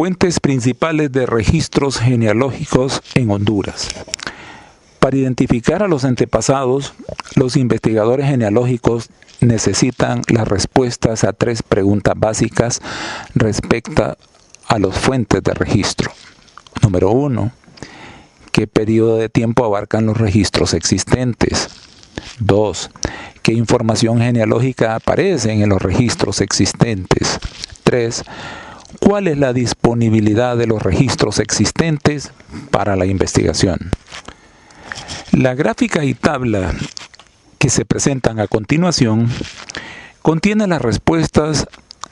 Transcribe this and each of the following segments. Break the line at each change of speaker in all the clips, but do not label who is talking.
Fuentes principales de registros genealógicos en Honduras. Para identificar a los antepasados, los investigadores genealógicos necesitan las respuestas a 3 preguntas básicas respecto a las fuentes de registro. Número 1. ¿Qué periodo de tiempo abarcan los registros existentes? 2. ¿Qué información genealógica aparece en los registros existentes? 3. ¿Cuál es la disponibilidad de los registros existentes para la investigación? La gráfica y tabla que se presentan a continuación contienen las respuestas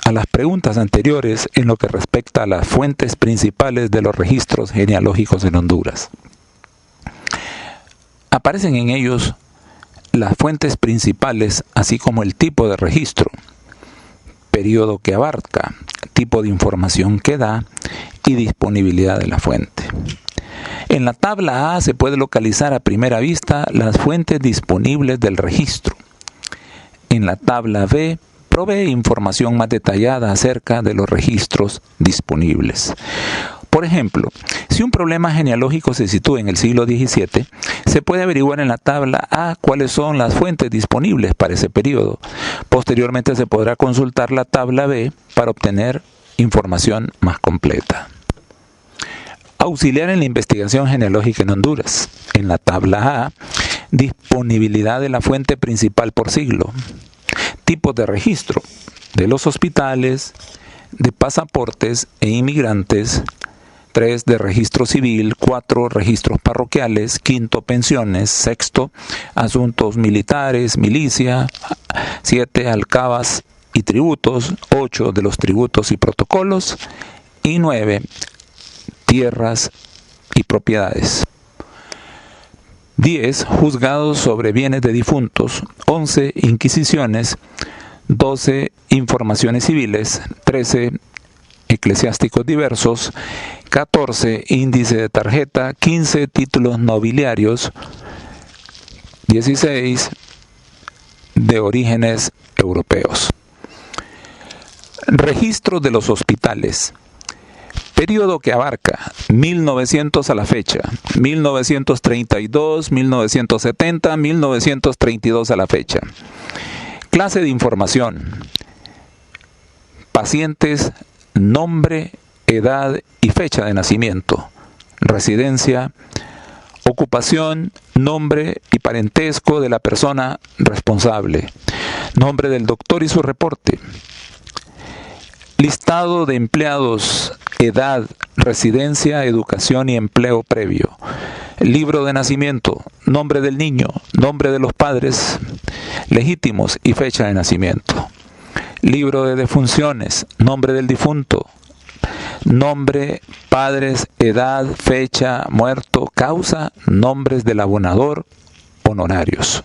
a las preguntas anteriores en lo que respecta a las fuentes principales de los registros genealógicos en Honduras. Aparecen en ellos las fuentes principales, así como el tipo de registro, periodo que abarca, tipo de información que da y disponibilidad de la fuente. En la tabla A se puede localizar a primera vista las fuentes disponibles del registro. En la tabla B provee información más detallada acerca de los registros disponibles. Por ejemplo, si un problema genealógico se sitúa en el siglo XVII, se puede averiguar en la tabla A cuáles son las fuentes disponibles para ese periodo. Posteriormente se podrá consultar la tabla B para obtener información más completa. Auxiliar en la investigación genealógica en Honduras. En la tabla A, disponibilidad de la fuente principal por siglo. Tipos de registro de los hospitales, de pasaportes e inmigrantes. 3. De registro civil. 4. Registros parroquiales. 5. Pensiones. 6. Asuntos militares, milicia. 7. Alcabas y tributos. 8. De los tributos y protocolos. Y 9. Tierras y propiedades. 10. Juzgados sobre bienes de difuntos. 11. Inquisiciones. 12. Informaciones civiles. 13. Eclesiásticos diversos. 14. Índice de tarjeta. 15. Títulos nobiliarios. 16. De orígenes europeos. Registro de los hospitales. Periodo que abarca 1900 a la fecha, 1932, 1970, 1932 a la fecha. Clase de información. Pacientes, nombre, edad y fecha de nacimiento. Residencia, ocupación, nombre y parentesco de la persona responsable. Nombre del doctor y su reporte. Listado de empleados, edad, residencia, educación y empleo previo. Libro de nacimiento, nombre del niño, nombre de los padres legítimos y fecha de nacimiento. Libro de defunciones, nombre del difunto, nombre, padres, edad, fecha, muerto, causa, nombres del abonador, honorarios.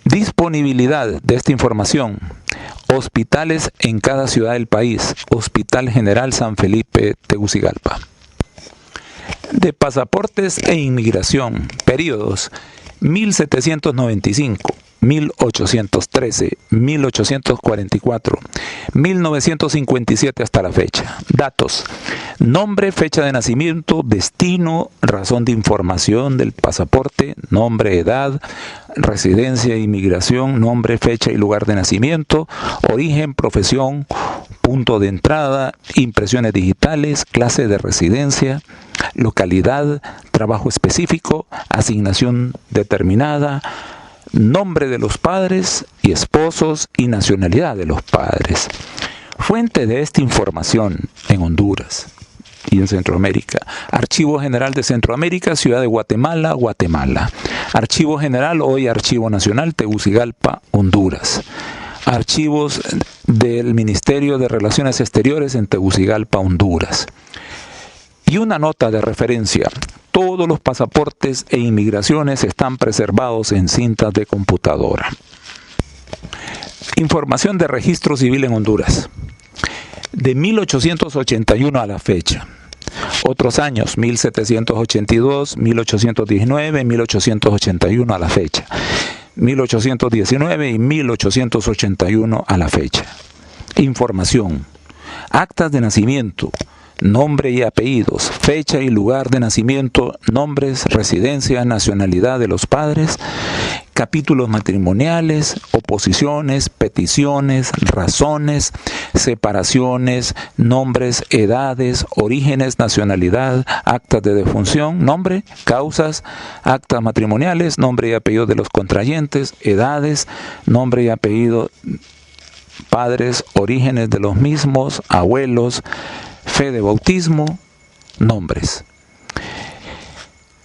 Disponibilidad de esta información. Hospitales en cada ciudad del país. Hospital General San Felipe, Tegucigalpa. De pasaportes e inmigración. Periodos 1795, 1813, 1844, 1957 hasta la fecha. Datos: nombre, fecha de nacimiento, destino, razón de información del pasaporte, nombre, edad, residencia, inmigración, nombre, fecha y lugar de nacimiento, origen, profesión, punto de entrada, impresiones digitales, clase de residencia, localidad, trabajo específico, asignación determinada, nombre de los padres y esposos y nacionalidad de los padres. Fuente de esta información en Honduras y en Centroamérica. Archivo General de Centroamérica, Ciudad de Guatemala, Guatemala. Archivo General, hoy Archivo Nacional, Tegucigalpa, Honduras. Archivos del Ministerio de Relaciones Exteriores en Tegucigalpa, Honduras. Y una nota de referencia: todos los pasaportes e inmigraciones están preservados en cintas de computadora. Información de registro civil en Honduras. De 1881 a la fecha. Otros años: 1782, 1819, 1881 a la fecha. 1819 y 1881 a la fecha. Información. Actas de nacimiento, nombre y apellidos, fecha y lugar de nacimiento, nombres, residencia, nacionalidad de los padres, capítulos matrimoniales, oposiciones, peticiones, razones, separaciones, nombres, edades, orígenes, nacionalidad, actas de defunción, nombre, causas, actas matrimoniales, nombre y apellido de los contrayentes, edades, nombre y apellido, padres, orígenes de los mismos, abuelos, fe de bautismo, nombres.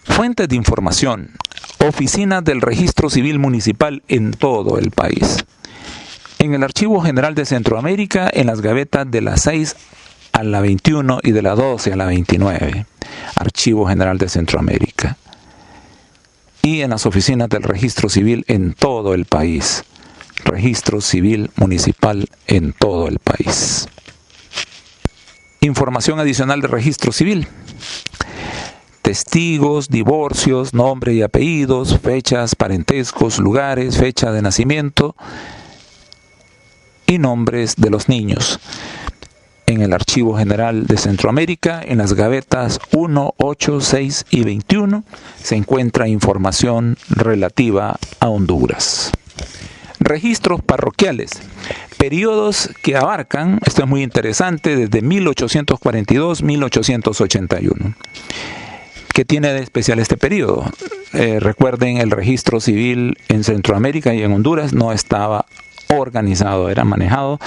Fuentes de información. Oficinas del Registro Civil Municipal en todo el país. En el Archivo General de Centroamérica, en las gavetas de la 6 a la 21 y de la 12 a la 29. Archivo General de Centroamérica. Y en las oficinas del Registro Civil en todo el país. Registro Civil Municipal en todo el país. Información adicional de Registro Civil. Testigos, divorcios, nombre y apellidos, fechas, parentescos, lugares, fecha de nacimiento y nombres de los niños. En el Archivo General de Centroamérica, en las gavetas 1, 8, 6 y 21, se encuentra información relativa a Honduras. Registros parroquiales. Periodos que abarcan, esto es muy interesante, desde 1842-1881. ¿Qué tiene de especial este periodo? Recuerden, el registro civil en Centroamérica y en Honduras no estaba organizado, era manejado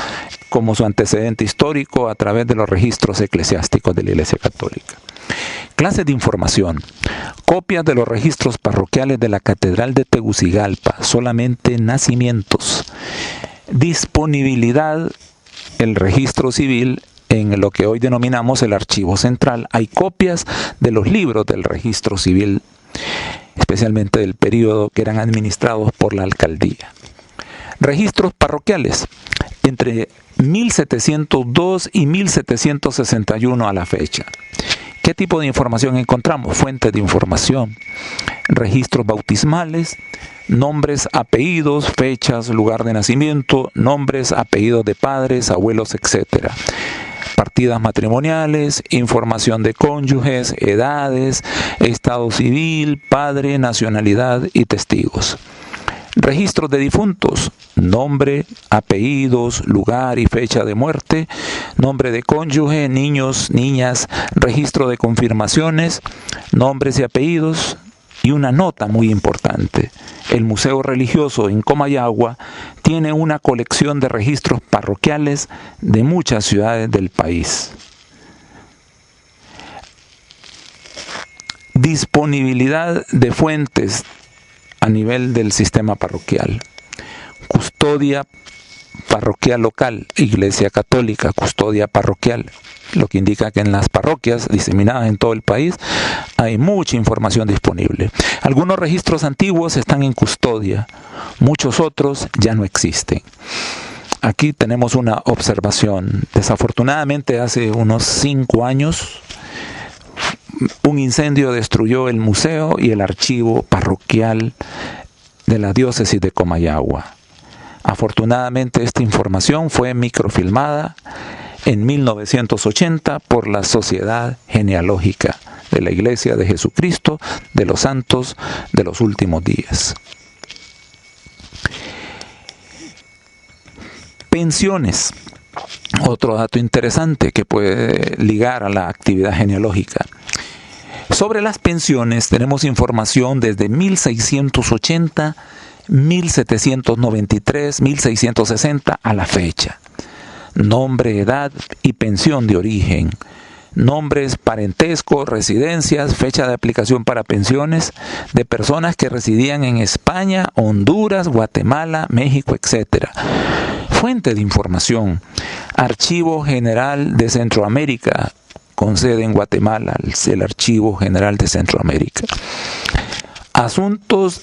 como su antecedente histórico a través de los registros eclesiásticos de la Iglesia Católica. Clases de información. Copias de los registros parroquiales de la Catedral de Tegucigalpa, solamente nacimientos. Disponibilidad, el registro civil en lo que hoy denominamos el Archivo Central. Hay copias de los libros del registro civil, especialmente del periodo que eran administrados por la alcaldía. Registros parroquiales, entre 1702 y 1761 a la fecha. ¿Qué tipo de información encontramos? Fuentes de información, registros bautismales, nombres, apellidos, fechas, lugar de nacimiento, nombres, apellidos de padres, abuelos, etc. Partidas matrimoniales, información de cónyuges, edades, estado civil, padre, nacionalidad y testigos. Registros de difuntos, nombre, apellidos, lugar y fecha de muerte, nombre de cónyuge, niños, niñas, registro de confirmaciones, nombres y apellidos. Y una nota muy importante, el Museo Religioso en Comayagua tiene una colección de registros parroquiales de muchas ciudades del país. Disponibilidad de fuentes a nivel del sistema parroquial. Custodia parroquial local, Iglesia Católica, custodia parroquial, lo que indica que en las parroquias diseminadas en todo el país hay mucha información disponible. Algunos registros antiguos están en custodia, muchos otros ya no existen. Aquí tenemos una observación. Desafortunadamente, hace unos 5 años, un incendio destruyó el museo y el archivo parroquial de la diócesis de Comayagua. Afortunadamente, esta información fue microfilmada en 1980 por la Sociedad Genealógica de la Iglesia de Jesucristo de los Santos de los Últimos Días. Pensiones. Otro dato interesante que puede ligar a la actividad genealógica. Sobre las pensiones tenemos información desde 1680, 1793, 1660 a la fecha. Nombre, edad y pensión de origen. Nombres, parentescos, residencias, fecha de aplicación para pensiones de personas que residían en España, Honduras, Guatemala, México, etc. Fuente de información. Archivo General de Centroamérica, con sede en Guatemala, el Archivo General de Centroamérica. Asuntos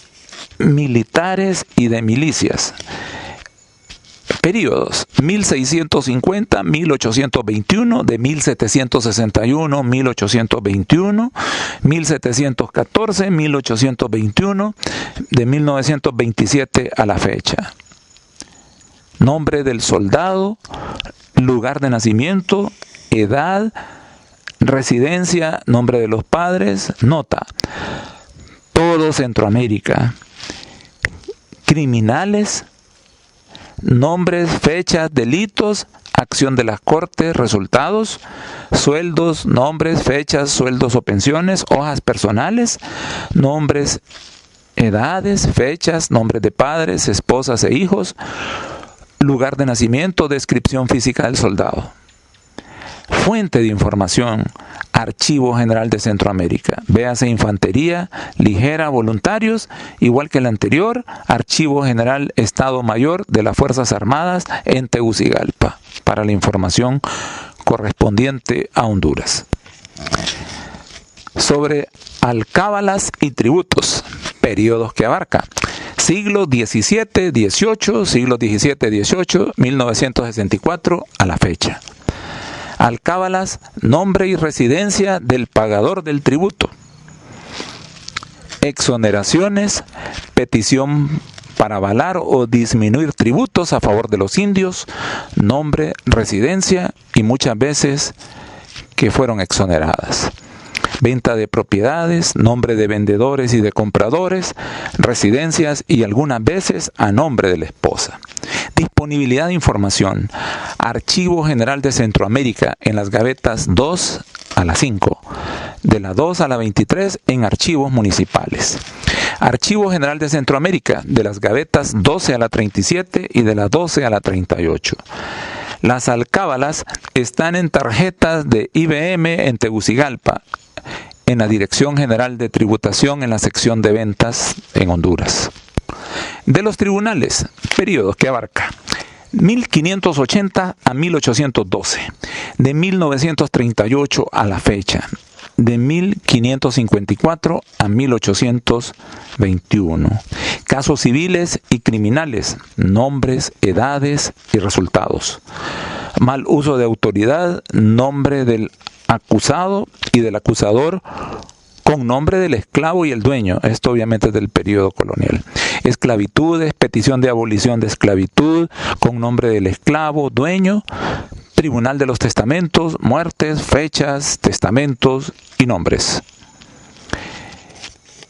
militares y de milicias. Periodos: 1650-1821, de 1761-1821, 1714-1821, de 1927 a la fecha. Nombre del soldado, lugar de nacimiento, edad, residencia, nombre de los padres, nota. Todo Centroamérica. Criminales, nombres, fechas, delitos, acción de las cortes, resultados, sueldos, nombres, fechas, sueldos o pensiones, hojas personales, nombres, edades, fechas, nombres de padres, esposas e hijos, lugar de nacimiento, descripción física del soldado. Fuente de información, Archivo General de Centroamérica. Véase Infantería Ligera Voluntarios, igual que el anterior, Archivo General Estado Mayor de las Fuerzas Armadas en Tegucigalpa, para la información correspondiente a Honduras. Sobre alcábalas y tributos, periodos que abarca. Siglo XVII, XVIII, siglo XVII, XVIII, 1964 a la fecha. Alcábalas, nombre y residencia del pagador del tributo. Exoneraciones, petición para avalar o disminuir tributos a favor de los indios, nombre, residencia y muchas veces que fueron exoneradas. Venta de propiedades, nombre de vendedores y de compradores, residencias y algunas veces a nombre de la esposa. Disponibilidad de información. Archivo General de Centroamérica en las gavetas 2 a la 5, de la 2 a la 23 en archivos municipales. Archivo General de Centroamérica de las gavetas 12 a la 37 y de la 12 a la 38. Las alcábalas están en tarjetas de IBM en Tegucigalpa, en la Dirección General de Tributación en la sección de ventas en Honduras. De los tribunales, periodos que abarca 1580 a 1812, de 1938 a la fecha, de 1554 a 1821. Casos civiles y criminales, nombres, edades y resultados. Mal uso de autoridad, nombre del acusado y del acusador con nombre del esclavo y el dueño. Esto obviamente es del periodo colonial. Esclavitudes, petición de abolición de esclavitud con nombre del esclavo, dueño. Tribunal de los testamentos, muertes, fechas, testamentos y nombres.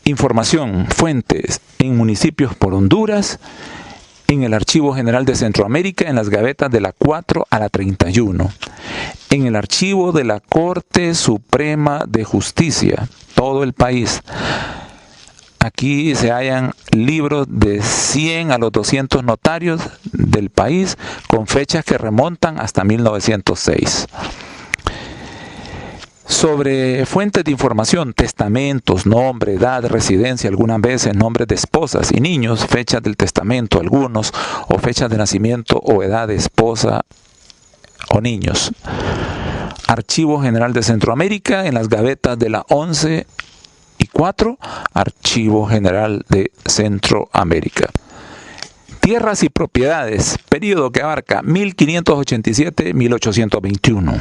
Información, fuentes en municipios por Honduras, en el Archivo General de Centroamérica, en las gavetas de la 4 a la 31, en el archivo de la Corte Suprema de Justicia, todo el país. Aquí se hallan libros de 100 a los 200 notarios del país con fechas que remontan hasta 1906. Sobre fuentes de información, testamentos, nombre, edad, residencia, algunas veces nombres de esposas y niños, fechas del testamento, algunos, o fechas de nacimiento o edad de esposa o niños. Archivo General de Centroamérica en las gavetas de la 11 y 4, Archivo General de Centroamérica. Tierras y propiedades, periodo que abarca 1587-1821.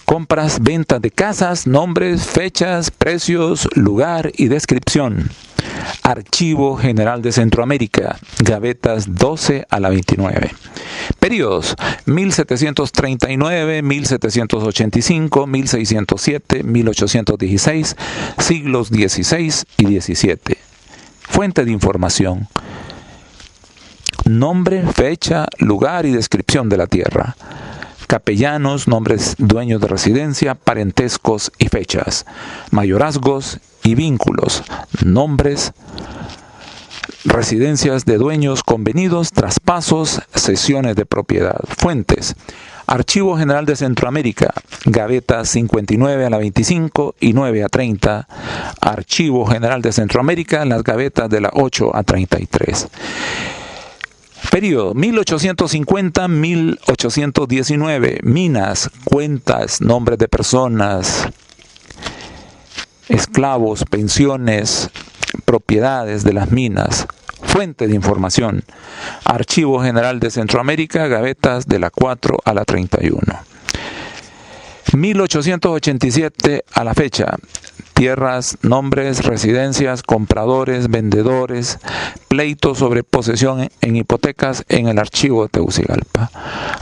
Compras, ventas de casas, nombres, fechas, precios, lugar y descripción. Archivo General de Centroamérica, gavetas 12 a la 29. Periodos 1739, 1785, 1607, 1816, siglos XVI y XVII. Fuente de información. Nombre, fecha, lugar y descripción de la tierra. Capellanos, nombres dueños de residencia, parentescos y fechas. Mayorazgos y vínculos. Nombres, residencias de dueños convenidos, traspasos, cesiones de propiedad. Fuentes. Archivo General de Centroamérica, gavetas 59 a la 25 y 9 a 30. Archivo General de Centroamérica, en las gavetas de la 8 a 33. Periodo 1850-1819. Minas, cuentas, nombres de personas, esclavos, pensiones, propiedades de las minas. Fuente de información. Archivo General de Centroamérica, gavetas de la 4 a la 31. 1887 a la fecha. tierras, nombres, residencias, compradores, vendedores, pleitos sobre posesión en hipotecas en el archivo de Tegucigalpa.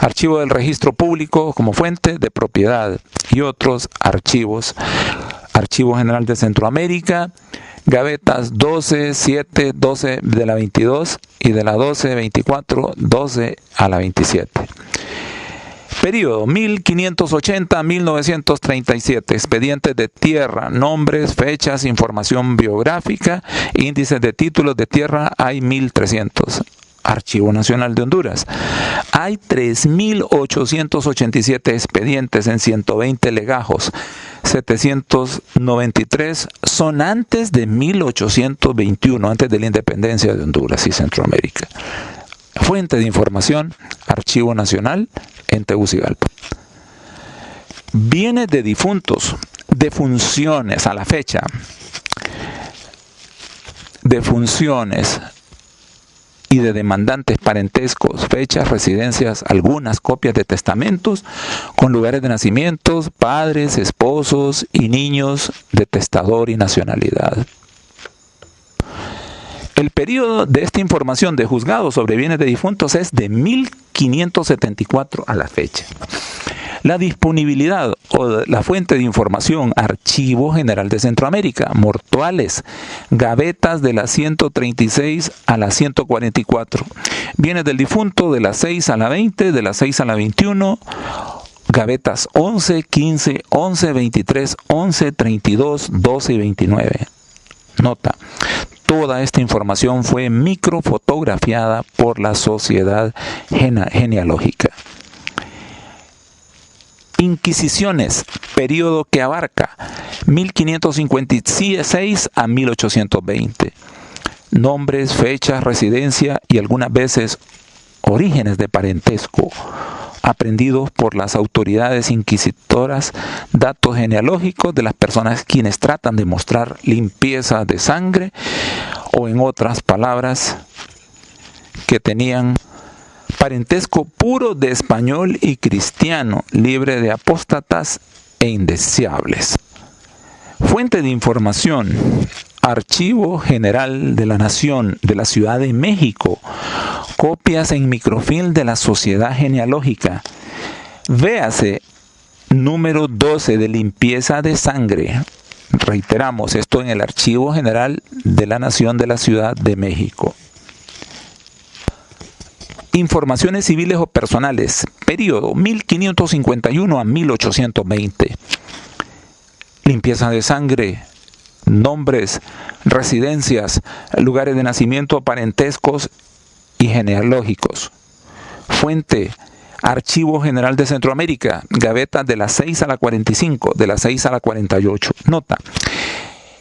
Archivo del registro público como fuente de propiedad y otros archivos. Archivo General de Centroamérica, gavetas 12, 7, 12 de la 22 y de la 12, 24, 12 a la 27. Período 1580-1937. Expedientes de tierra, nombres, fechas, información biográfica, índices de títulos de tierra, hay 1300. Archivo Nacional de Honduras. Hay 3.887 expedientes en 120 legajos. 793 son antes de 1821, antes de la independencia de Honduras y Centroamérica. Fuente de información, Archivo Nacional en Tegucigalpa. Bienes de difuntos, defunciones a la fecha. Defunciones y de demandantes, parentescos, fechas, residencias, algunas copias de testamentos con lugares de nacimientos, padres, esposos y niños de testador y nacionalidad. El periodo de esta información de juzgados sobre bienes de difuntos es de 1574 a la fecha. La disponibilidad o la fuente de información, Archivo General de Centroamérica, mortuales, gavetas de la 136 a la 144, bienes del difunto de la 6 a la 20, de la 6 a la 21, gavetas 11, 15, 11, 23, 11, 32, 12 y 29. Nota: toda esta información fue microfotografiada por la Sociedad Genealógica. Inquisiciones, periodo que abarca 1556 a 1820. Nombres, fechas, residencia y algunas veces orígenes de parentesco, aprendidos por las autoridades inquisitoras, datos genealógicos de las personas quienes tratan de mostrar limpieza de sangre, o en otras palabras, que tenían parentesco puro de español y cristiano, libre de apóstatas e indeseables. Fuente de información, Archivo General de la Nación de la Ciudad de México, copias en microfilm de la Sociedad Genealógica. Véase número 12 de limpieza de sangre. Reiteramos, esto en el Archivo General de la Nación de la Ciudad de México. Informaciones civiles o personales, periodo 1551 a 1820. Limpieza de sangre, nombres, residencias, lugares de nacimiento, parentescos y genealógicos. Fuente, Archivo General de Centroamérica, gavetas de la 6 a la 45, de la 6 a la 48. Nota: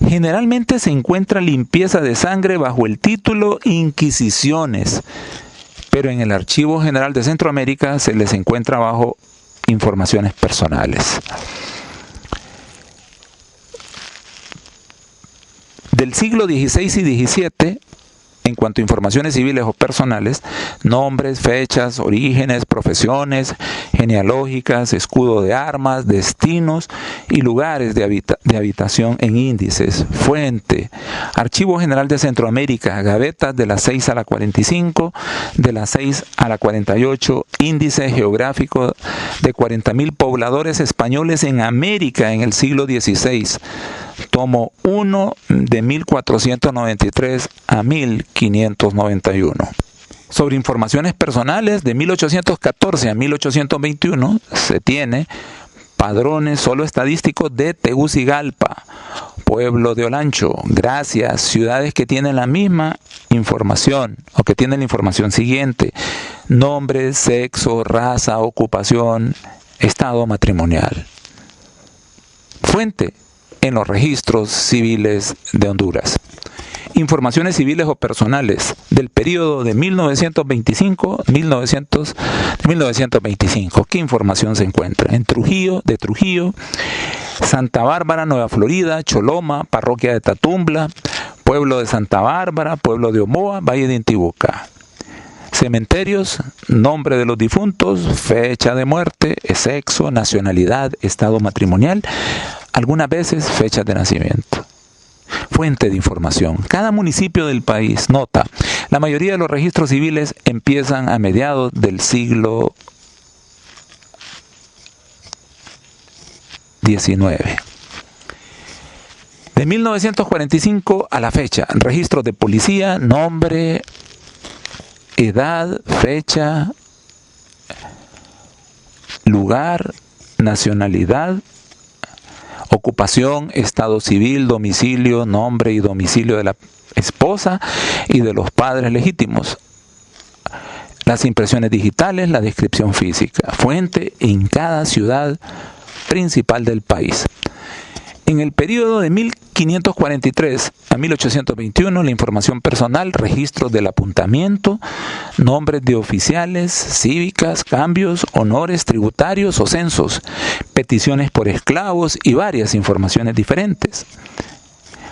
generalmente se encuentra limpieza de sangre bajo el título Inquisiciones, pero en el Archivo General de Centroamérica se les encuentra bajo informaciones personales. Del siglo XVI y XVII, en cuanto a informaciones civiles o personales, nombres, fechas, orígenes, profesiones, genealógicas, escudo de armas, destinos y lugares de habitación en índices. Fuente, Archivo General de Centroamérica, gavetas de la 6 a la 45, de la 6 a la 48, índice geográfico de 40.000 pobladores españoles en América en el siglo XVI. Tomo 1 de 1493 a 1591. Sobre informaciones personales de 1814 a 1821 se tiene padrones solo estadísticos de Tegucigalpa, pueblo de Olancho, Gracias, ciudades que tienen la misma información o que tienen la información siguiente: nombre, sexo, raza, ocupación, estado matrimonial. Fuente, en los registros civiles de Honduras. Informaciones civiles o personales del periodo de 1925. ¿Qué información se encuentra? En Trujillo, Santa Bárbara, Nueva Florida, Choloma, parroquia de Tatumbla, pueblo de Santa Bárbara, pueblo de Omoa, Valle de Intibucá. Cementerios, nombre de los difuntos, fecha de muerte, sexo, nacionalidad, estado matrimonial, algunas veces fechas de nacimiento. Fuente de información. Cada municipio del país. Nota. La mayoría de los registros civiles empiezan a mediados del siglo XIX. De 1945 a la fecha, registros de policía, nombre, edad, fecha, lugar, nacionalidad, ocupación, estado civil, domicilio, nombre y domicilio de la esposa y de los padres legítimos. Las impresiones digitales, la descripción física. Fuente en cada ciudad principal del país. En el periodo de 1543 a 1821, la información personal, registros del apuntamiento, nombres de oficiales, cívicas, cambios, honores tributarios o censos, peticiones por esclavos y varias informaciones diferentes.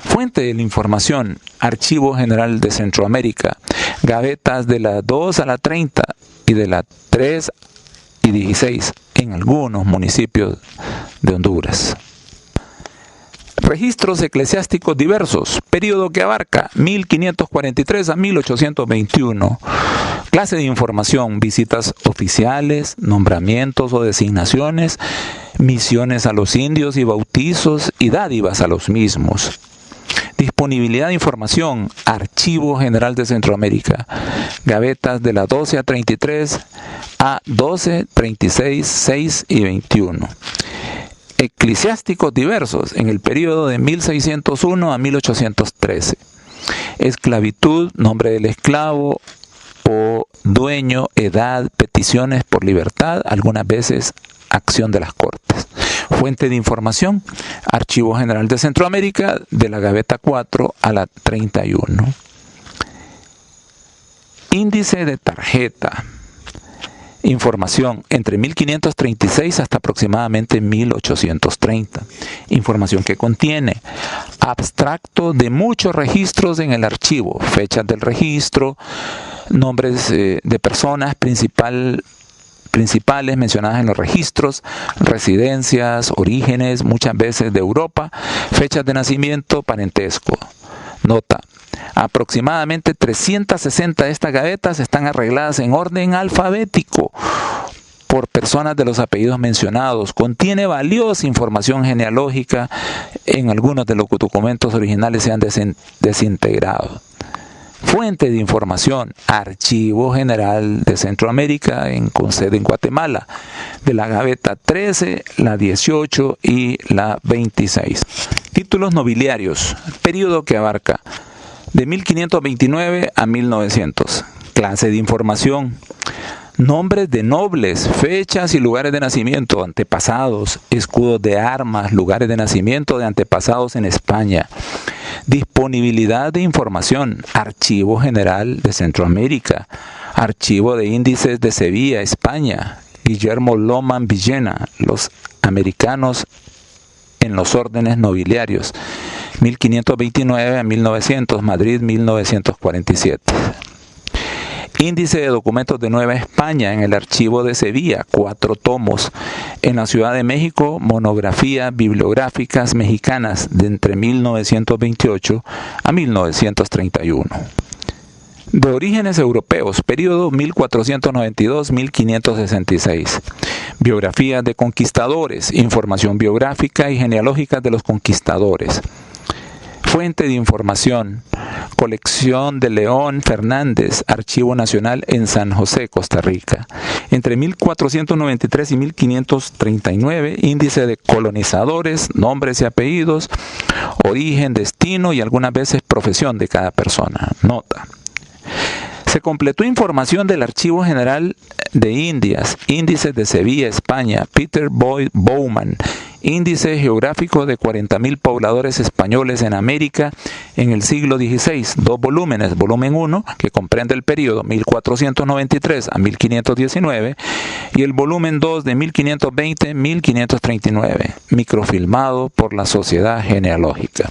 Fuente de la información, Archivo General de Centroamérica, gavetas de la 2 a la 30 y de la 3 y 16 en algunos municipios de Honduras. Registros eclesiásticos diversos, periodo que abarca 1543 a 1821. Clase de información, visitas oficiales, nombramientos o designaciones, misiones a los indios y bautizos y dádivas a los mismos. Disponibilidad de información, Archivo General de Centroamérica, gavetas de la 12 a 33 a 12, 36, 6 y 21. Eclesiásticos diversos en el periodo de 1601 a 1813. Esclavitud, nombre del esclavo o dueño, edad, peticiones por libertad, algunas veces acción de las Cortes. Fuente de información, Archivo General de Centroamérica, de la gaveta 4 a la 31. Índice de tarjeta. Información entre 1536 hasta aproximadamente 1830. Información que contiene abstracto de muchos registros en el archivo, fechas del registro, nombres de personas principales mencionadas en los registros, residencias, orígenes, muchas veces de Europa, fechas de nacimiento, parentesco. Nota. Aproximadamente 360 de estas gavetas están arregladas en orden alfabético por personas de los apellidos mencionados. Contiene valiosa información genealógica. En algunos de los documentos originales se han desintegrado. Fuente de información, Archivo General de Centroamérica con sede en Guatemala, de la gaveta 13, la 18 y la 26. Títulos nobiliarios, periodo que abarca de 1529 a 1900. Clase de información, nombres de nobles, fechas y lugares de nacimiento, antepasados, escudos de armas, lugares de nacimiento de antepasados en España. Disponibilidad de información, Archivo General de Centroamérica, Archivo de Índices de Sevilla, España, Guillermo Loman Villena, los americanos en los órdenes nobiliarios, 1529 a 1900, Madrid, 1947. Índice de documentos de Nueva España en el Archivo de Sevilla, 4 tomos. En la Ciudad de México, monografías bibliográficas mexicanas de entre 1928 a 1931. De orígenes europeos, periodo 1492-1566. Biografías de conquistadores, información biográfica y genealógica de los conquistadores. Fuente de información, colección de León Fernández, Archivo Nacional en San José, Costa Rica. Entre 1493 y 1539, índice de colonizadores, nombres y apellidos, origen, destino y algunas veces profesión de cada persona. Nota. Se completó información del Archivo General de Indias, Índices de Sevilla, España, Peter Boyd Bowman, Índice geográfico de 40.000 pobladores españoles en América en el siglo XVI, 2 volúmenes, volumen 1, que comprende el periodo 1493 a 1519, y el volumen 2 de 1520 a 1539, microfilmado por la Sociedad Genealógica.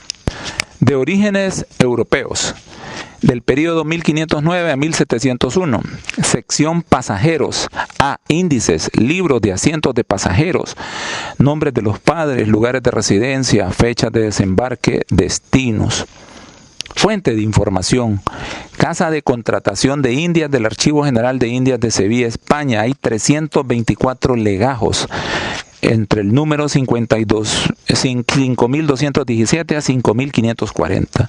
De orígenes europeos, del periodo 1509 a 1701, sección pasajeros, A. Índices, libros de asientos de pasajeros, nombres de los padres, lugares de residencia, fechas de desembarque, destinos. Fuente de información: Casa de Contratación de Indias del Archivo General de Indias de Sevilla, España. Hay 324 legajos entre el número 5.217 a 5.540.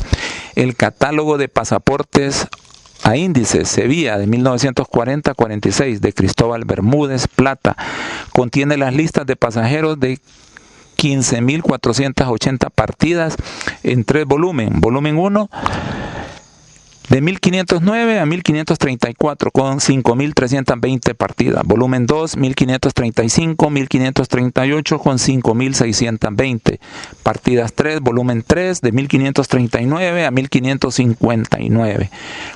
El catálogo de pasaportes a índices, Sevilla, de 1940-46, de Cristóbal Bermúdez Plata, contiene las listas de pasajeros de 15.480 partidas en 3 volúmenes. Volumen 1, de 1509 a 1534, con 5.320 partidas. Volumen 2, 1535-1538, con 5.620 partidas. 3, volumen 3, de 1539 a 1559,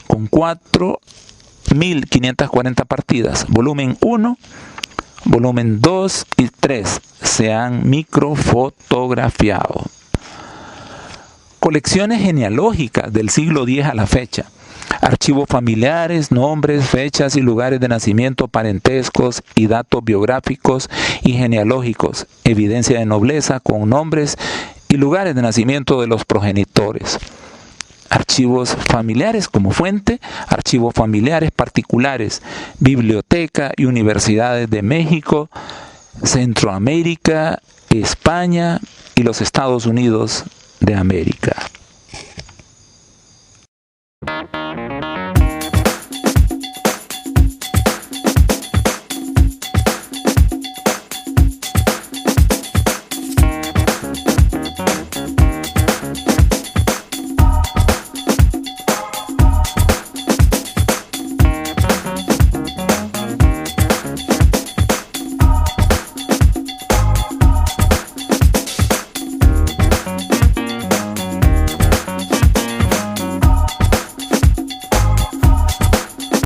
con 4.540 partidas. Volumen 1, volumen 2 y 3 se han microfotografiado. Colecciones genealógicas del siglo X a la fecha. Archivos familiares, nombres, fechas y lugares de nacimiento, parentescos y datos biográficos y genealógicos. Evidencia de nobleza con nombres y lugares de nacimiento de los progenitores. Archivos familiares como fuente, archivos familiares particulares, biblioteca y universidades de México, Centroamérica, España y los Estados Unidos de América.